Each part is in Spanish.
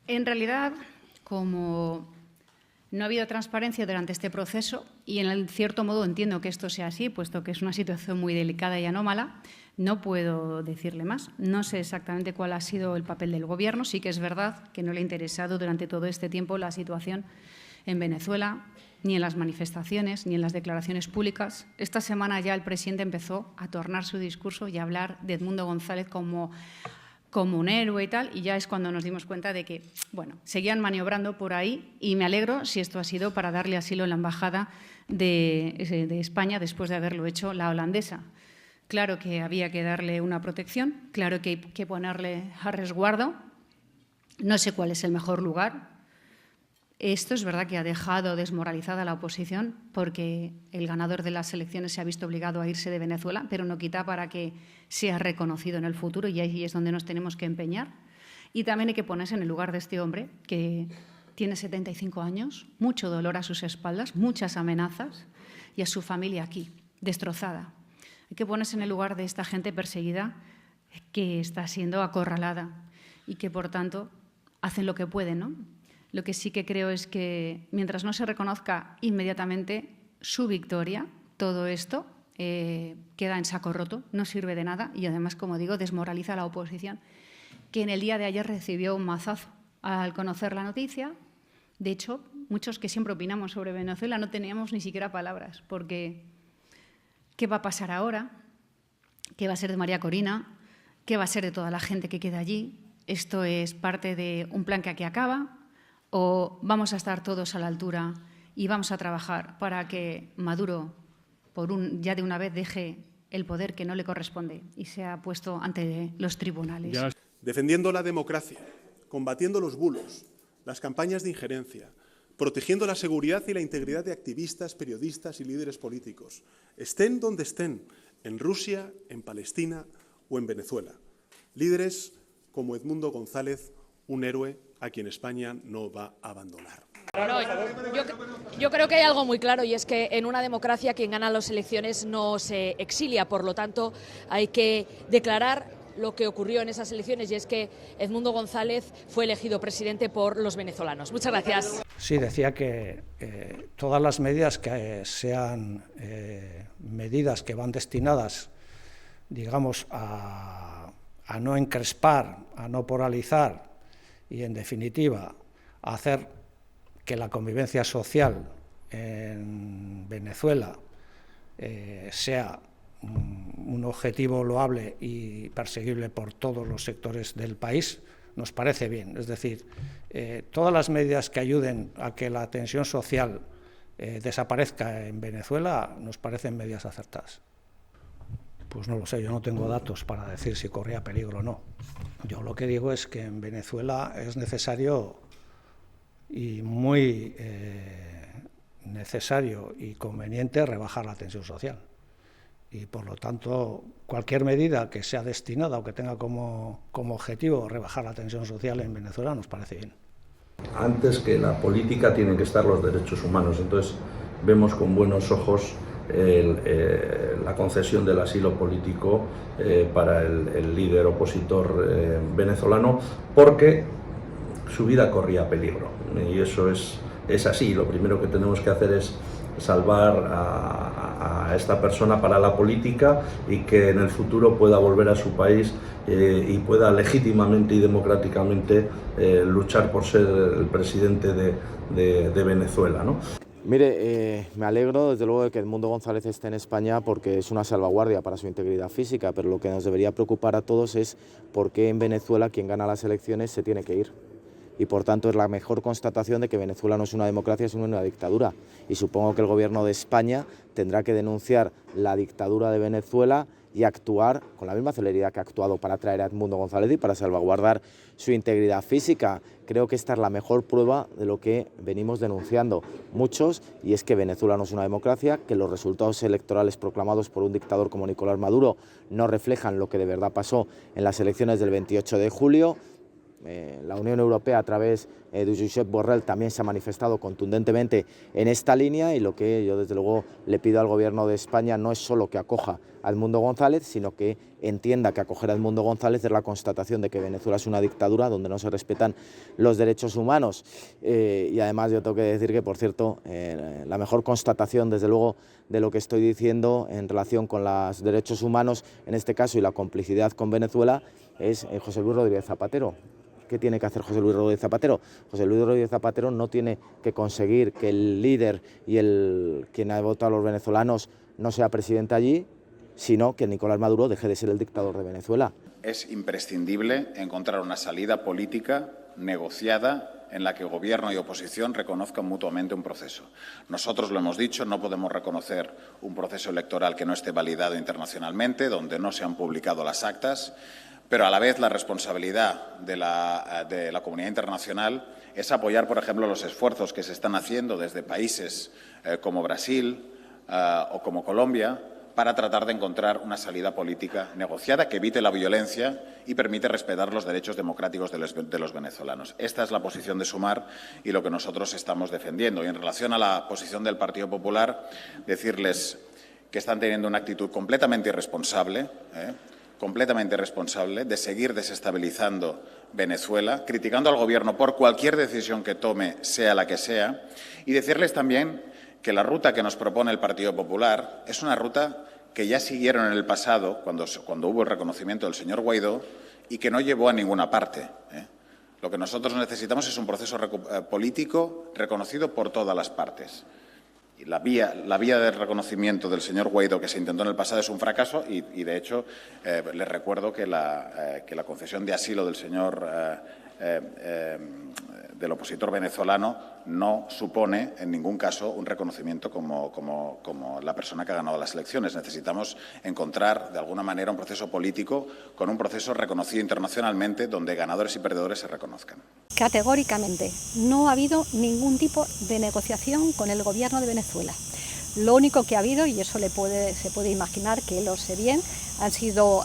En realidad, como no ha habido transparencia durante este proceso, y en cierto modo entiendo que esto sea así, puesto que es una situación muy delicada y anómala, no puedo decirle más. No sé exactamente cuál ha sido el papel del Gobierno. Sí que es verdad que no le ha interesado durante todo este tiempo la situación en Venezuela, ni en las manifestaciones, ni en las declaraciones públicas. Esta semana ya el presidente empezó a tornar su discurso y a hablar de Edmundo González como un héroe y tal, y ya es cuando nos dimos cuenta de que, bueno, seguían maniobrando por ahí, y me alegro si esto ha sido para darle asilo en la embajada de España después de haberlo hecho la holandesa. Claro que había que darle una protección, claro que hay que ponerle a resguardo. No sé cuál es el mejor lugar. Esto es verdad que ha dejado desmoralizada a la oposición porque el ganador de las elecciones se ha visto obligado a irse de Venezuela, pero no quita para que sea reconocido en el futuro, y ahí es donde nos tenemos que empeñar. Y también hay que ponerse en el lugar de este hombre que tiene 75 años, mucho dolor a sus espaldas, muchas amenazas, y a su familia aquí, destrozada. Hay que ponerse en el lugar de esta gente perseguida que está siendo acorralada y que, por tanto, hacen lo que pueden, ¿no? Lo que sí que creo es que mientras no se reconozca inmediatamente su victoria, todo esto queda en saco roto, no sirve de nada y además, como digo, desmoraliza a la oposición, que en el día de ayer recibió un mazazo al conocer la noticia. De hecho, muchos que siempre opinamos sobre Venezuela no teníamos ni siquiera palabras, porque ¿qué va a pasar ahora? ¿Qué va a ser de María Corina? ¿Qué va a ser de toda la gente que queda allí? ¿Esto es parte de un plan que aquí acaba? ¿O vamos a estar todos a la altura y vamos a trabajar para que Maduro, ya de una vez, deje el poder que no le corresponde y sea puesto ante los tribunales? Defendiendo la democracia, combatiendo los bulos, las campañas de injerencia, protegiendo la seguridad y la integridad de activistas, periodistas y líderes políticos, estén donde estén, en Rusia, en Palestina o en Venezuela. Líderes como Edmundo González, un héroe a quien España no va a abandonar. No, yo creo que hay algo muy claro, y es que en una democracia quien gana las elecciones no se exilia. Por lo tanto, hay que declarar lo que ocurrió en esas elecciones, y es que Edmundo González fue elegido presidente por los venezolanos. Muchas gracias. Sí, decía que todas las medidas que sean medidas que van destinadas, digamos, a no encrespar, a no polarizar y, en definitiva, a hacer que la convivencia social en Venezuela sea un objetivo loable y perseguible por todos los sectores del país, nos parece bien. Es decir, todas las medidas que ayuden a que la tensión social desaparezca en Venezuela nos parecen medidas acertadas. Pues no lo sé, yo no tengo datos para decir si corría peligro o no. Yo lo que digo es que en Venezuela es necesario y muy necesario y conveniente rebajar la tensión social. Y, por lo tanto, cualquier medida que sea destinada o que tenga como objetivo rebajar la tensión social en Venezuela nos parece bien. Antes que la política tienen que estar los derechos humanos. Entonces, vemos con buenos ojos la concesión del asilo político para el líder opositor venezolano, porque su vida corría peligro. Y eso es así. Lo primero que tenemos que hacer es salvar a esta persona para la política, y que en el futuro pueda volver a su país y pueda legítimamente y democráticamente luchar por ser el presidente de Venezuela, ¿no? Mire, me alegro desde luego de que Edmundo González esté en España, porque es una salvaguardia para su integridad física, pero lo que nos debería preocupar a todos es por qué en Venezuela quien gana las elecciones se tiene que ir. Y, por tanto, es la mejor constatación de que Venezuela no es una democracia, sino una dictadura. Y supongo que el Gobierno de España tendrá que denunciar la dictadura de Venezuela y actuar con la misma celeridad que ha actuado para traer a Edmundo González y para salvaguardar su integridad física. Creo que esta es la mejor prueba de lo que venimos denunciando muchos, y es que Venezuela no es una democracia, que los resultados electorales proclamados por un dictador como Nicolás Maduro no reflejan lo que de verdad pasó en las elecciones del 28 de julio. la Unión Europea a través de Josep Borrell también se ha manifestado contundentemente en esta línea, y lo que yo desde luego le pido al Gobierno de España no es solo que acoja a Edmundo González, sino que entienda que acoger a Edmundo González es la constatación de que Venezuela es una dictadura donde no se respetan los derechos humanos. Y además yo tengo que decir que, por cierto, la mejor constatación desde luego de lo que estoy diciendo en relación con los derechos humanos, en este caso, y la complicidad con Venezuela, es José Luis Rodríguez Zapatero. ¿Qué tiene que hacer José Luis Rodríguez Zapatero? José Luis Rodríguez Zapatero no tiene que conseguir que el líder y quien ha votado a los venezolanos no sea presidente allí, sino que Nicolás Maduro deje de ser el dictador de Venezuela. Es imprescindible encontrar una salida política negociada en la que Gobierno y oposición reconozcan mutuamente un proceso. Nosotros lo hemos dicho, no podemos reconocer un proceso electoral que no esté validado internacionalmente, donde no se han publicado las actas, pero a la vez la responsabilidad de la comunidad internacional es apoyar, por ejemplo, los esfuerzos que se están haciendo desde países como Brasil o como Colombia, para tratar de encontrar una salida política negociada que evite la violencia y permite respetar los derechos democráticos de los venezolanos. Esta es la posición de Sumar y lo que nosotros estamos defendiendo. Y en relación a la posición del Partido Popular, decirles que están teniendo una actitud completamente irresponsable de seguir desestabilizando Venezuela, criticando al Gobierno por cualquier decisión que tome, sea la que sea, y decirles también que la ruta que nos propone el Partido Popular es una ruta que ya siguieron en el pasado, cuando hubo el reconocimiento del señor Guaidó, y que no llevó a ninguna parte. Lo que nosotros necesitamos es un proceso político reconocido por todas las partes. Y la vía de reconocimiento del señor Guaidó que se intentó en el pasado es un fracaso y de hecho, les recuerdo que la concesión de asilo del señor del opositor venezolano no supone en ningún caso un reconocimiento como la persona que ha ganado las elecciones. Necesitamos encontrar de alguna manera un proceso político con un proceso reconocido internacionalmente donde ganadores y perdedores se reconozcan. Categóricamente no ha habido ningún tipo de negociación con el Gobierno de Venezuela. Lo único que ha habido, y eso se puede imaginar que lo sé bien, han sido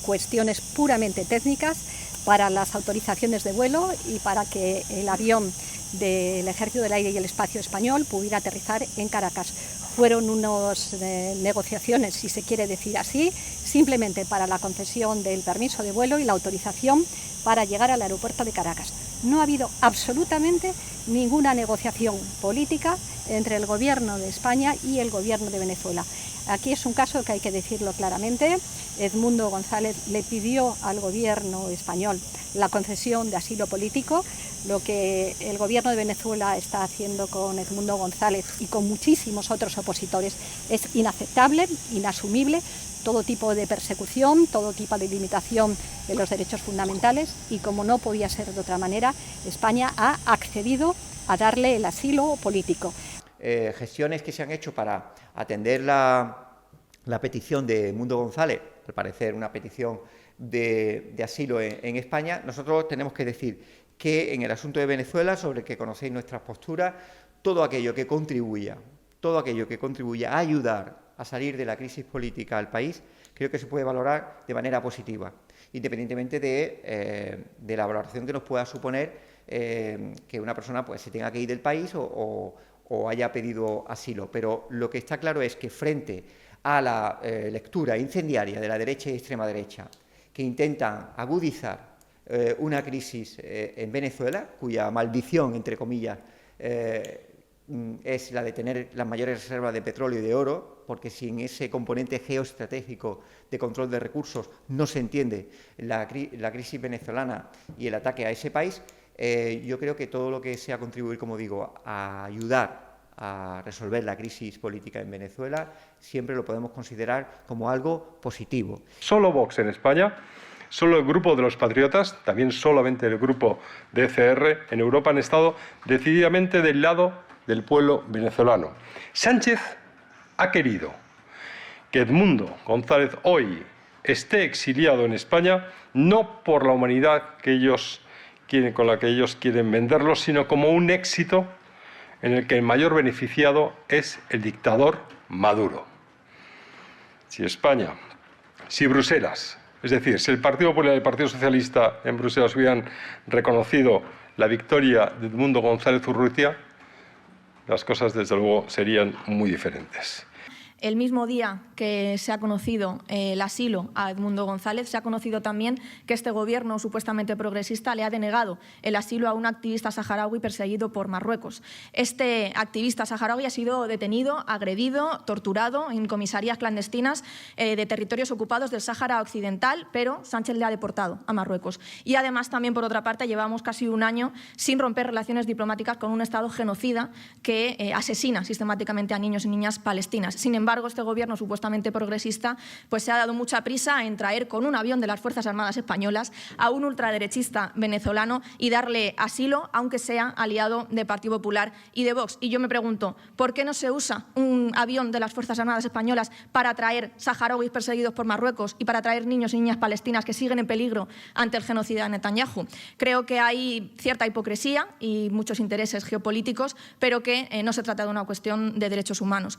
cuestiones puramente técnicas para las autorizaciones de vuelo y para que el avión del Ejército del Aire y el Espacio Español pudiera aterrizar en Caracas. Fueron unas negociaciones, si se quiere decir así, simplemente para la concesión del permiso de vuelo y la autorización para llegar al aeropuerto de Caracas. No ha habido absolutamente ninguna negociación política entre el Gobierno de España y el Gobierno de Venezuela. Aquí es un caso que hay que decirlo claramente. Edmundo González le pidió al Gobierno español la concesión de asilo político. Lo que el Gobierno de Venezuela está haciendo con Edmundo González y con muchísimos otros opositores es inaceptable, inasumible. Todo tipo de persecución, todo tipo de limitación de los derechos fundamentales y, como no podía ser de otra manera, España ha accedido a darle el asilo político. Gestiones que se han hecho para atender la petición de Edmundo González, al parecer una petición de asilo en España, nosotros tenemos que decir que en el asunto de Venezuela, sobre el que conocéis nuestras posturas, todo aquello que contribuya a ayudar a salir de la crisis política al país, creo que se puede valorar de manera positiva, independientemente de la valoración que nos pueda suponer que una persona pues, se tenga que ir del país o haya pedido asilo. Pero lo que está claro es que frente a la lectura incendiaria de la derecha y extrema derecha, que intentan agudizar una crisis en Venezuela, cuya maldición, entre comillas, es la de tener las mayores reservas de petróleo y de oro, porque sin ese componente geoestratégico de control de recursos no se entiende la crisis venezolana y el ataque a ese país. Yo creo que todo lo que sea contribuir, como digo, a ayudar a resolver la crisis política en Venezuela, siempre lo podemos considerar como algo positivo. Solo Vox en España, solo el grupo de los patriotas, también solamente el grupo de ECR en Europa han estado decididamente del lado del pueblo venezolano. Sánchez ha querido que Edmundo González hoy esté exiliado en España, no por la humanidad con la que ellos quieren venderlo, sino como un éxito en el que el mayor beneficiado es el dictador Maduro. Si Bruselas Es decir, si el Partido Popular y el Partido Socialista en Bruselas hubieran reconocido la victoria de Edmundo González Urrutia, las cosas, desde luego, serían muy diferentes. El mismo día que se ha conocido el asilo a Edmundo González, se ha conocido también que este gobierno supuestamente progresista le ha denegado el asilo a un activista saharaui perseguido por Marruecos. Este activista saharaui ha sido detenido, agredido, torturado en comisarías clandestinas de territorios ocupados del Sáhara Occidental, pero Sánchez le ha deportado a Marruecos. Y además también, por otra parte, llevamos casi un año sin romper relaciones diplomáticas con un Estado genocida que asesina sistemáticamente a niños y niñas palestinas. Sin embargo, este gobierno supuestamente progresista pues se ha dado mucha prisa en traer con un avión de las Fuerzas Armadas españolas a un ultraderechista venezolano y darle asilo, aunque sea aliado de Partido Popular y de Vox. Y yo me pregunto, ¿por qué no se usa un avión de las Fuerzas Armadas españolas para traer saharauis perseguidos por Marruecos y para traer niños y niñas palestinas que siguen en peligro ante el genocida de Netanyahu? Creo que hay cierta hipocresía y muchos intereses geopolíticos, pero que no se trata de una cuestión de derechos humanos.